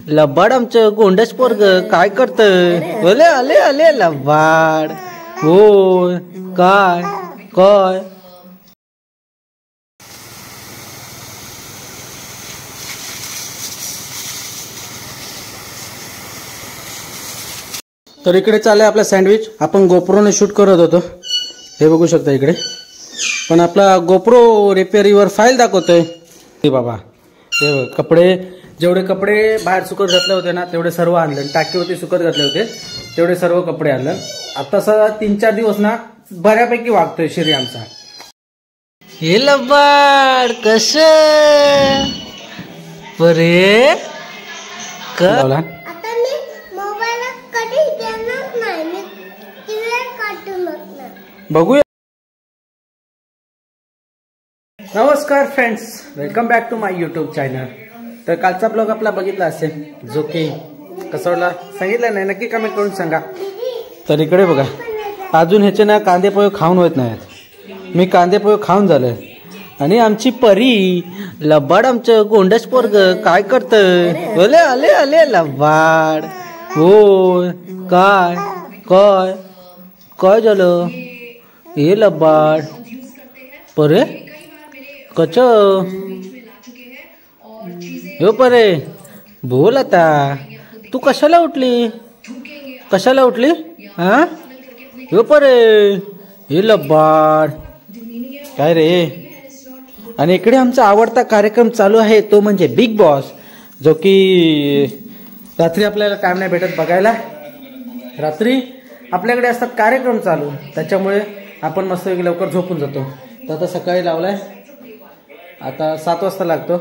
लबाड आमचं गोंडस पोरग काय करतंय? ओले आले आले लबाड. हो काय काय तर इकडे चाललंय आपला सँडविच. आपण गोप्रोने शूट करत होतो, हे बघू शकता इकडे. पण आपला गोप्रो रिपेअरीवर फाईल दाखवतोय. ते बाबा ते कपडे, जेवढे कपडे बाहेर सुकत घातले होते ना तेवढे सर्व आणले. टाकीवरती सुकत घातले होते तेवढे सर्व कपडे आणले. आता सर 3-4 दिवस ना बऱ्यापैकी वागतोय श्री आमचा. हे लबाड कस बरे का बघूया. नमस्कार friends, welcome back to my YouTube channel. तर कालचा ब्लॉग आपला बघितला असेल, जो की कसा वाटला सांगितलं नाही, नक्की कमेंट करून सांगा. तर इकडे बघा, अजून ह्याचे ना कांदे पोहे खाऊन होत नाहीत. मी कांदे पोहे खाऊन झालोय. आणि आमची परी लबाड आमचं गोंडस पोरग काय करतंय? ओले आले आले लबाड. हो काय काय काय झालं? हे लबाड परे कच हो परे बोल आता. तू कशाला उठली? कशाला उठली? हा हो परे हे लबाड काय रे. आणि इकडे आमचा आवडता कार्यक्रम चालू आहे, तो म्हणजे बिग बॉस, जो की रात्री आपल्याला टाइम नाही भेटत बघायला. रात्री आपल्याकडे असतात कार्यक्रम चालू, त्याच्यामुळे आपण मस्त लवकर झोपून जातो. तर आता सकाळी लावलाय, आता 7 वाजता लागतो.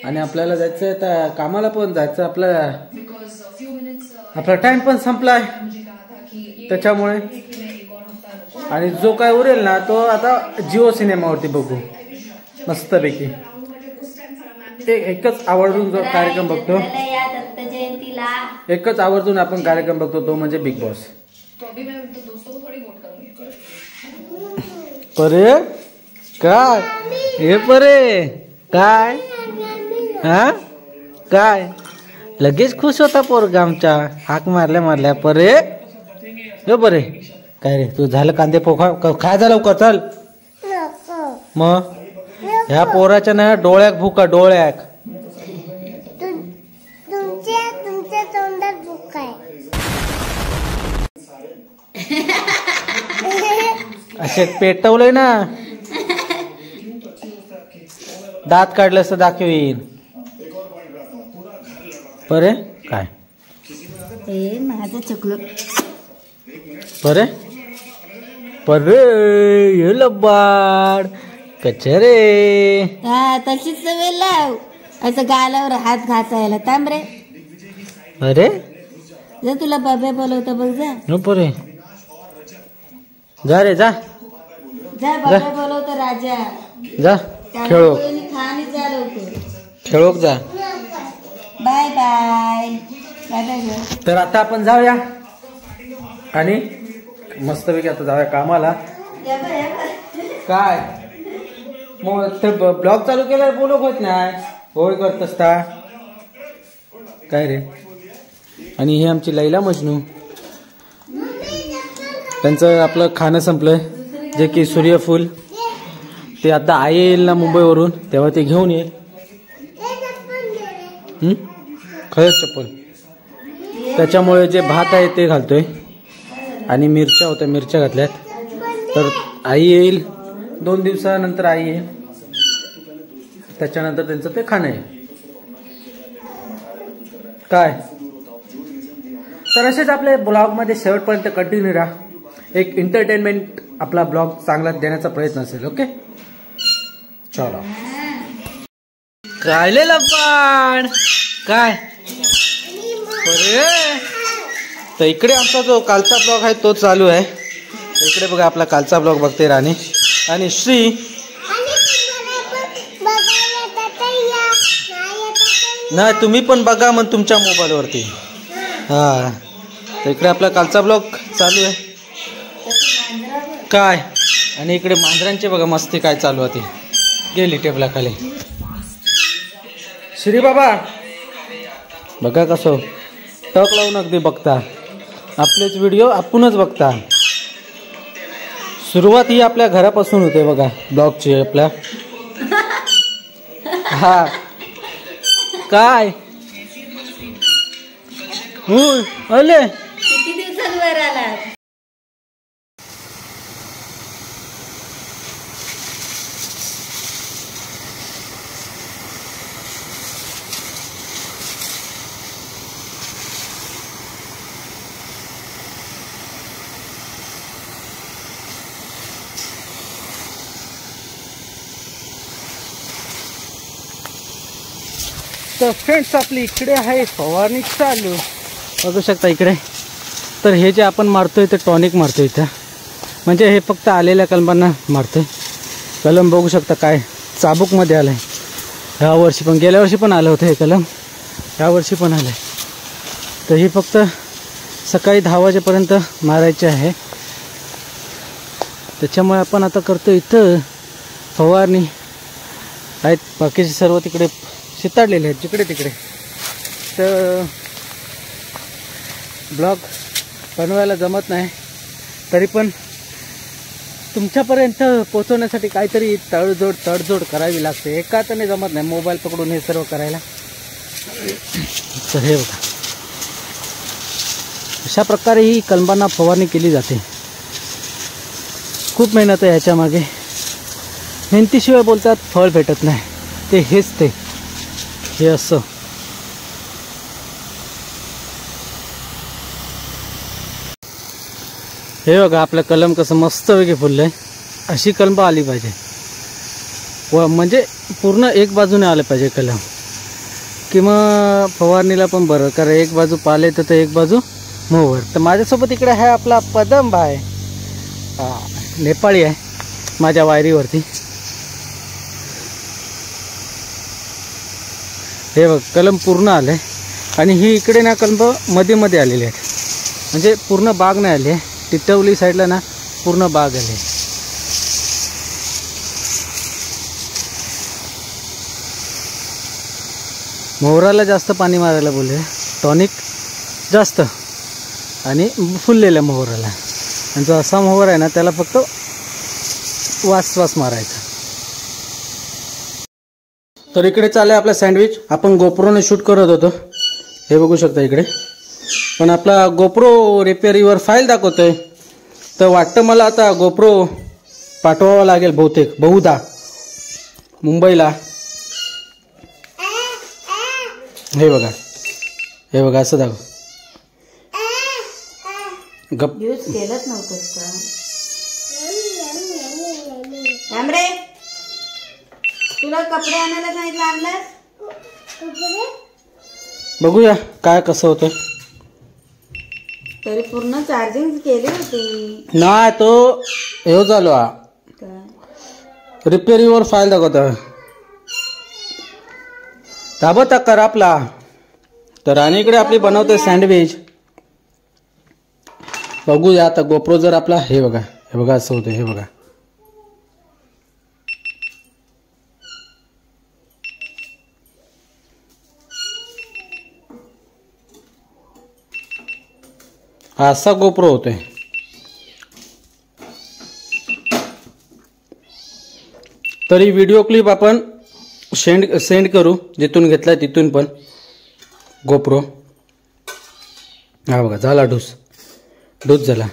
आणि आपल्याला जायचंय, आता कामाला पण जायचं. आपला टाइम पण संपलाय त्याच्यामुळे. आणि जो काय उरेल ना तो आता जिओ सिनेमावरती बघू मस्तपैकी. ते एकच आवर्जून जो कार्यक्रम बघतो, एकच आवर्जून आपण कार्यक्रम बघतो, तो म्हणजे बिग बॉस. परे काय हे परे काय हा काय लगेच खुश होता पोरगा आमचा. हाक मारल्या परे हो परे काय रे. तू झालं कांदे पोखा काय झालं लवकर चल. मग ह्या पोराच्या ना डोळ्याक भुका, डोळ्याक तुमच्या तोंडात भुका आहे. असे पेटवलंय ना, दात काढलं असं दाखवीन. बरे काय माझं चुकलं बरे परे हे लबाड कचरे. तशीच सवय लाव, असं गालावर हात घासायला. थांब रे. अरे जर तुला बाबा बोलवतं बघ, जा नो परे जा रे जा जा. बाबा बोलवतं राजा, जा खेळो खेळोक जा. Bye bye. तर आता आपण जाऊया आणि मस्तपैकी आता जाऊया कामाला. काय मग ते ब्लॉग चालू केल्यावर बोलू होत नाही, होय करत असता काय रे. आणि हे आमची लैला मजनू, त्यांचं आपलं खाणं संपलंय, जे की सूर्यफूल. ते आता आई येईल ना मुंबईवरून, तेव्हा ते घेऊन येईल. खरंच चप्पल. त्याच्यामुळे जे भात आहे ते घालतोय. आणि मिरच्या होत्या, मिरच्या घातल्यात. तर आई येईल 2 दिवसानंतर, आई येईल, त्याच्यानंतर त्यांचं ते खाणं आहे काय. तर असेच आपल्या ब्लॉगमध्ये शेवटपर्यंत कंटिन्यू राहा. एक एंटरटेनमेंट आपला ब्लॉग चांगला देण्याचा प्रयत्न असेल. ओके चला. काय लबाड काय तर इकडे आमचा जो कालचा ब्लॉग आहे तो चालू आहे. इकडे बघा आपला कालचा ब्लॉग बघते राणी आणि श्री. नाही तुम्ही पण बघा मग तुमच्या मोबाईलवरती. हा तर इकडे आपला कालचा ब्लॉग चालू आहे काय. आणि इकडे मांजरांचे बघा मस्ती काय चालू होती. गेली टेबलाखाली. श्री बाबा बघा कसं टक लावून अगदी बघता, आपलेच व्हिडिओ आपणच बघता. सुरुवात ही आपल्या घरापासून होते बघा ब्लॉगची आपल्या. हा काय अले किती दिवसांवर आला? तर फ्रेंड्स आपली इकडे आहे फवारणी चालू, बघू शकता इकडे. तर हे जे आपण मारतोय ते टॉनिक मारतोय इथं, म्हणजे हे फक्त आलेल्या कलमांना मारतोय. कलम बघू शकता काय चाबूकमध्ये आलं आहे. ह्या वर्षी पण, गेल्या वर्षी पण आलं होतं हे कलम, ह्या वर्षी पण आलं आहे. तर ही फक्त सकाळी 10 वाजेपर्यंत मारायचे आहे. त्याच्यामुळे आपण आता करतो इथं फवारणी. आहेत बाकीचे सर्व तिकडे शिताडलेले आहेत जिकडे तिकडे. तर ब्लॉग बनवायला जमत नाही, तरी पण तुमच्यापर्यंत पोहोचवण्यासाठी काहीतरी तडजोड करावी लागते. एकाने जमत नाही मोबाईल पकडून हे सर्व करायला. तर हे बघा अशा प्रकारे ही कलमांना फवारणी केली जाते. खूप मेहनत आहे ह्याच्या मागे. मेहनतीशिवाय बोलतात फळ भेटत नाही, ते हेच ते हे असं. हे बघा आपलं कलम कसं मस्तपैकी फुललंय. अशी कलम आली पाहिजे व म्हणजे पूर्ण एक बाजूने आलं पाहिजे कलम, कि मग फवारणीला पण बरं. कारण एक बाजू पाले तर एक बाजू मोहर. तर माझ्यासोबत इकडे आहे आपला पदम भाई, नेपाळी आहे माझ्या वायरीवरती. हे बघ कलम पूर्ण आलं आहे. आणि ही इकडे ना कलम मध्ये आलेली आहेत, म्हणजे पूर्ण बाग नाही आली आहे. टिटवली साईडला ना पूर्ण बाग आली. मोहराला जास्त पाणी मारायला बोलले, टॉनिक जास्त आणि फुललेल्या मोहराला. आणि जो असा मोहर आहे ना त्याला फक्त वास मारायचा. तर इकडे चालू आहे आपला सँडविच. आपण गोप्रोने शूट करत होतो, हे बघू शकता इकडे. पण आपला गोप्रो रिपेअरीवर फाईल दाखवतोय. तर वाटतं मला आता गोप्रो पाठवावा लागेल बहुधा मुंबईला. हे बघा असं दाखव. गप यूज केलंच नव्हतंस का? थांबरे, तुला कपडे आणायला सांगितलं, आणलास? बघूया काय कसं होतं. तरी पूर्ण चार्जिंग केली होती. नाही तो हे झालो रिपेअरीवर फाईल दाखवत ताबत कर आपला. तर आणि इकडे आपली बनवते सँडविच. बघूया आता गोप्रो जर आपला हे बघा असं होतं. हे बघा असा गोप्रो होतोय. तरी व्हिडिओ क्लिप आपण सेंड करू जिथून घेतलाय तिथून पण गोप्रो. हा बघा झाला डूस झाला.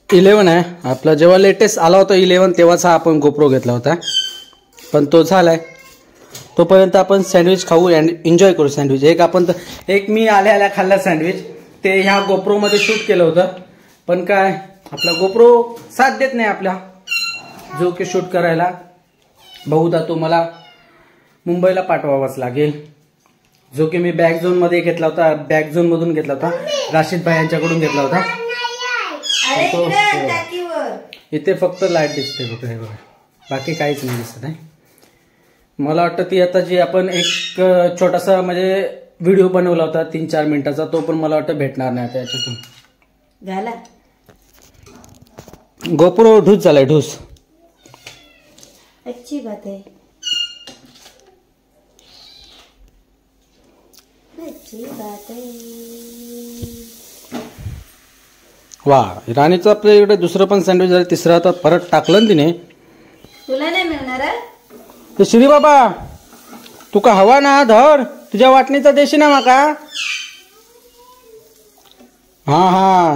11 आहे आपला. जेव्हा लेटेस्ट आला होता 11 तेव्हाच हा आपण गोप्रो घेतला होता, पण तो झालाय. तोपर्यंत आपण सँडविच खाऊ अँड एन्जॉय करू सँडविच. एक मी आल्या खाल्ला सँडविच, ते ह्या गोप्रोमध्ये शूट केलं होतं. पण काय आपला गोप्रो साथ देत नाही आपला जो की शूट करायला. बहुधा तो मला मुंबईला पाठवावाच लागेल, जो की मी बॅक झोनमध्ये घेतला होता. बॅक झोनमधून घेतला होता, राशीद भाई यांच्याकडून घेतला होता. इथे फक्त लाईट दिसते बघा, बाकी काहीच नाही दिसत आहे. मला वाटतं ती आता जी आपण एक छोटासा म्हणजे व्हिडिओ बनवला होता 3-4 मिनिटाचा, तो पण मला वाटतं भेटणार नाही आता याच्यातून. झाला गोप्रो ढूस झालाय ढूस. अच्छी बात है. वा, राणीचं आपल्या इकडे दुसरं पण सँडविच झालं, तिसरं आता परत टाकलं ना तिने. तुला नाही मिळणार. ते श्री बाबा तुका हवा ना धर, तुझ्या वाटणीचा देशी ना माका. हा हा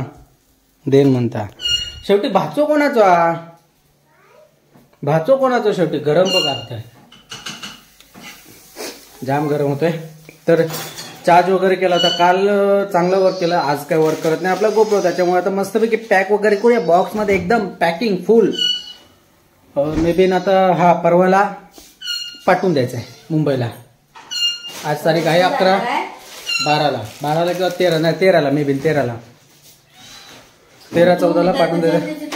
देन म्हणता. शेवटी भाचो कोणाचा, भाचो कोणाचा शेवटी. गरम बघ आहे, जाम गरम होतोय. तर चार्ज वगैरे केला होता काल, चांगलं वर्क केलं. आज काय वर्क करत नाही आपला गोप्रो, त्याच्यामुळे आता मस्तपैकी पॅक वगैरे करूया बॉक्स मध्ये, एकदम पॅकिंग फुल. मे बी आता हा परवाला पाठवून द्यायचा आहे मुंबईला. आज तारीख आहे 11/12ला, 12ला किंवा 13, नाही 13ला, मे बी 13ला, 13-14ला पाठवून द्यायचं.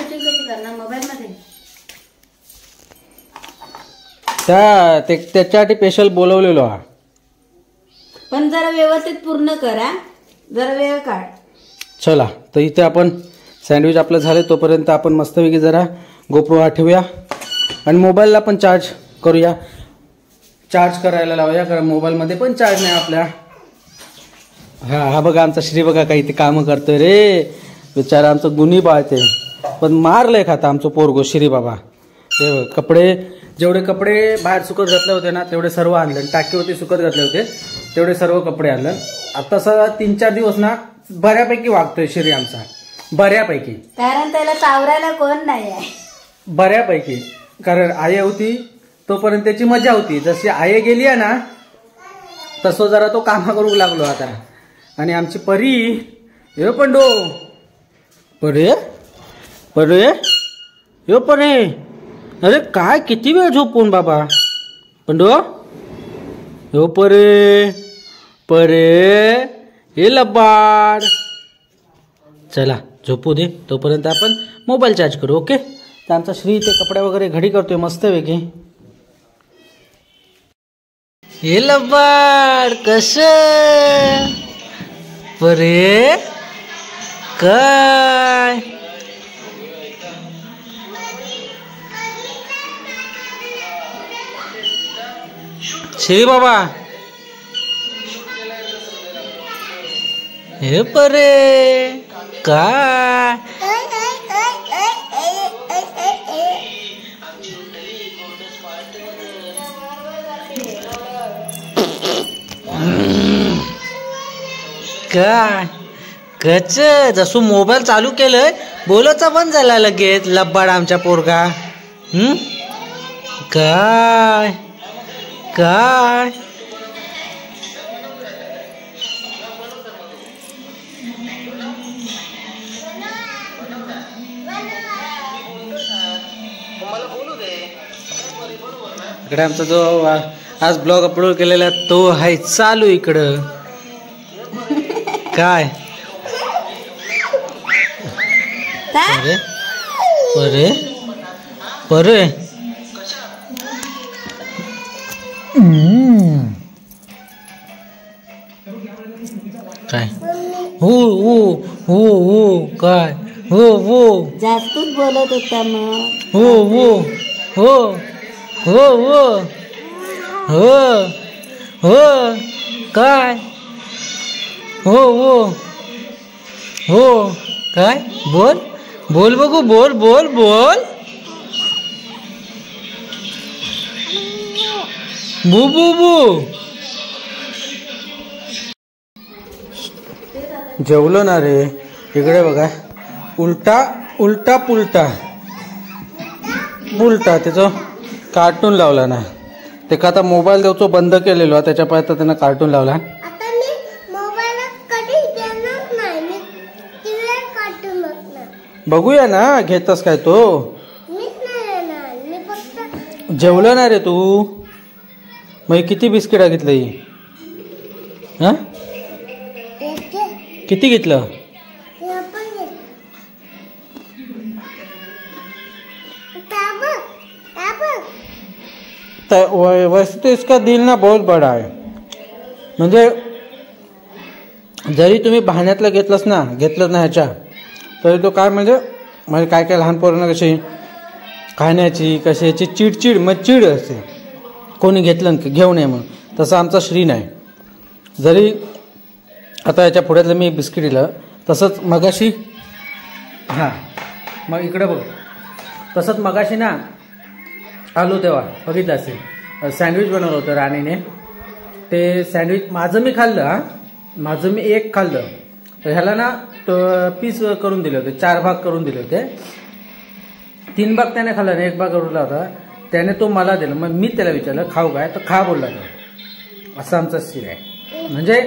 त्याच्यासाठी स्पेशल बोलवलेलो हा. पण जरा व्यवस्थित पूर्ण करा, जरा वेळ काढ. चला, तर इथे आपण सँडविच आपलं झाले, तोपर्यंत आपण मस्तपैकी जरा गोप्रो आठवूया आणि मोबाईलला पण चार्ज करूया. चार्ज करायला लावूया, कारण मोबाईलमध्ये पण चार्ज नाही आपल्या. हा बघा आमचा श्री बघा काही ते कामं करतोय रे, बिचारा आमचं गुन्ही बाळते. पण मारलंय खाता आमचं पोरगो श्री बाबा. ते कपडे, जेवढे कपडे बाहेर सुकत घातले होते ना तेवढे सर्व आणले, टाकीवरती सुकत घातले होते तेवढे सर्व कपडे आणले. आता 3-4 दिवस ना बऱ्यापैकी वागतोय श्री आमचा, बऱ्यापैकी. कारण त्याला सावरायला कोण नाही आहे, बऱ्यापैकी. कारण आई होती तोपर्यंत त्याची मजा होती, जशी आई गेली आहे ना तसं जरा तो कामा करू लागलो आता. आणि आमची परी, हे पंडो, परे परे यो परे, अरे काय किती वेळ झोपून बाबा. पंडो यो परे परे, हे लबाड. चला झोपू दे, तोपर्यंत आपण मोबाईल चार्ज करू. ओके. तर आमचा श्री ते कपडे वगैरे घडी करतोय मस्त वेगळे. हे लबाड कस परे काय. श्री बाबा हे परे काय. काय कच जसं मोबाईल चालू केलंय बोलायचा बंद झाला लगेच लब्बाड आमच्या पोरगा. काय काय इकडे आमचा जो आज ब्लॉग अपलोड केलेला तो आहे चालू इकडं. काय परे परे परे काय हो हो हो हो काय हो हो जास्तच बोलत होता मग. हो हो हो हो हो हो हो काय हो हो हो काय बोल बोल बघू बोल बोल बोल बू बू बू. जेवलो ना रे. इकडे बघा उलटा उलटा पुलटा पुलटा त्याचं कार्टून लावला ना. ते का आता मोबाईल देवचो बंद केलेलो त्याच्या पाय तर त्यानं कार्टून लावला. बघूया ना घेतस काय तो. जेवलं ना रे तू. मग किती बिस्किटा घेतलं हा किती घेतलं. वैसे तो इसका दिल ना बहुत बड़ा है. म्हणजे जरी तुम्ही भाण्यातलं घेतलंच ना ह्याच्या तरी तो काय म्हणजे काय काय लहान पोरांना कशी खाण्याची कशी याची चिडचिड मग चिड असते कोणी घेतलं घेऊ नये म्हणून. तसं आमचा श्री नाही. जरी आता याच्या पुढ्यातलं मी बिस्किट दिलं. तसंच मगाशी हां मग इकडे बघ. तसंच मगाशी ना आलो तेव्हा बघितलं असेल सँडविच बनवलं होतं राणीने. ते सँडविच माझं मी खाल्लं. हां माझं मी एक खाल्लं. तर ह्याला ना पीस करून दिले होते, 4 भाग करून दिले होते. 3 भाग त्याने खाल्ला नाही, 1 भाग उरला होता. त्याने तो मला दिला. मग मी त्याला विचारलं खाऊ काय, तर खा बोलला तो. असं आमचा सीन आहे. म्हणजे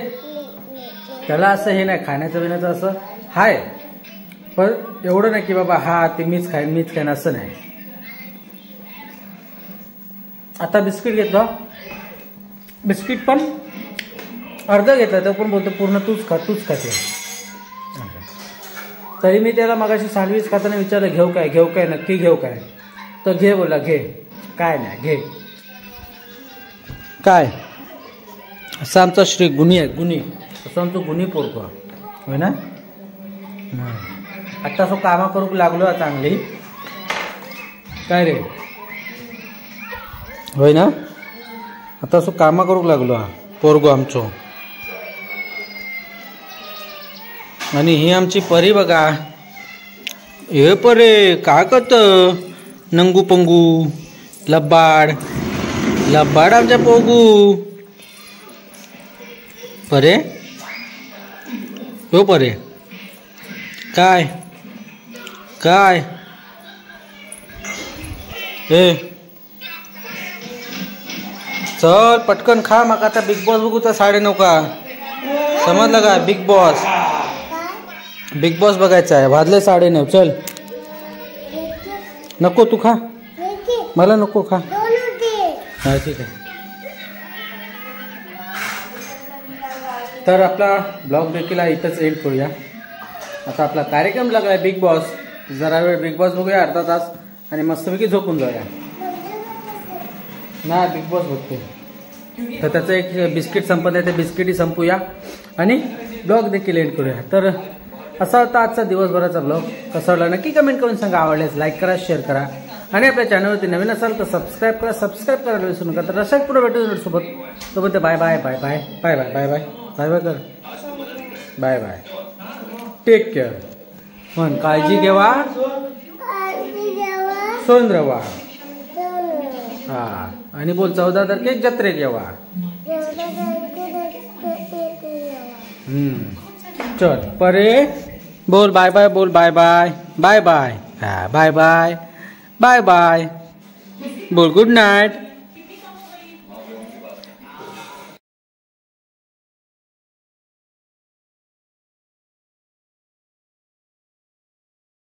त्याला असं हे नाही खाण्याचं पिण्याचं असं हाय, पण एवढं नाही की बाबा हा ते मीच खाईन असं नाही. आता बिस्किट घेतलं. बिस्किट पण अर्ध घेतलं, तो पण बोलतो पूर्ण तूच खाते. तरी मी त्याला मगाशी सँडविच खाताना विचारलं घेऊ काय नक्की घेऊ काय, तर घे बोला घे, काय नाही घे. काय असं आमचा श्री गुणी आहे, गुणी असं आमचं गुणी पोरको होय ना. आता असं कामा करूक लागलो चांगली काय रे होय ना. आता असं कामा करूक लागलो हा पोरगो आमचो. आणि ही आमची परी बघा. हे परे काय करत नंगू पंगू लब्बाड आमच्या पोगू. परे हो परे काय काय हे चल पटकन खा. मग आता बिग बॉस बघूचा 9:30 का समजलं का. बिग बॉस बघायचा आहे. वाजले 9:30. चल नको तू खा, मला नको खा. हा ठीक आहे. तर आपला ब्लॉग देखील इथंच एंड करूया. आता आपला कार्यक्रम लागलाय बिग बॉस. जरा वेळ बिग बॉस बघूया अर्धा तास आणि मस्तपैकी झोपून जाऊया ना. बिग बॉस बघतो तर त्याचं एक बिस्किट संपत आहे, ते बिस्किटही संपूया आणि ब्लॉग देखील एंड करूया. तर असा होता आजचा दिवसभराचा ब्लॉग. कसा वाटला नक्की कमेंट करून सांगा. आवडल्यास लाईक करा, शेअर करा आणि आपल्या चॅनलवरती नवीन असाल तर सबस्क्राईब करायला विसरू नका. तर अशाच पुढे भेटू सोबत. तोपर्यंत bye bye bye bye bye bye bye bye bye bye कर बाय बाय. Take care. म्हण काळजी घेवा, सोन रवा. हा आणि बोल 14 तारखेक जत्रेक येवा. चल परे बोल बाय बाय. बोल बाय बाय बाय बाय. हा बाय बाय बाय बाय. बोल गुड नाईट.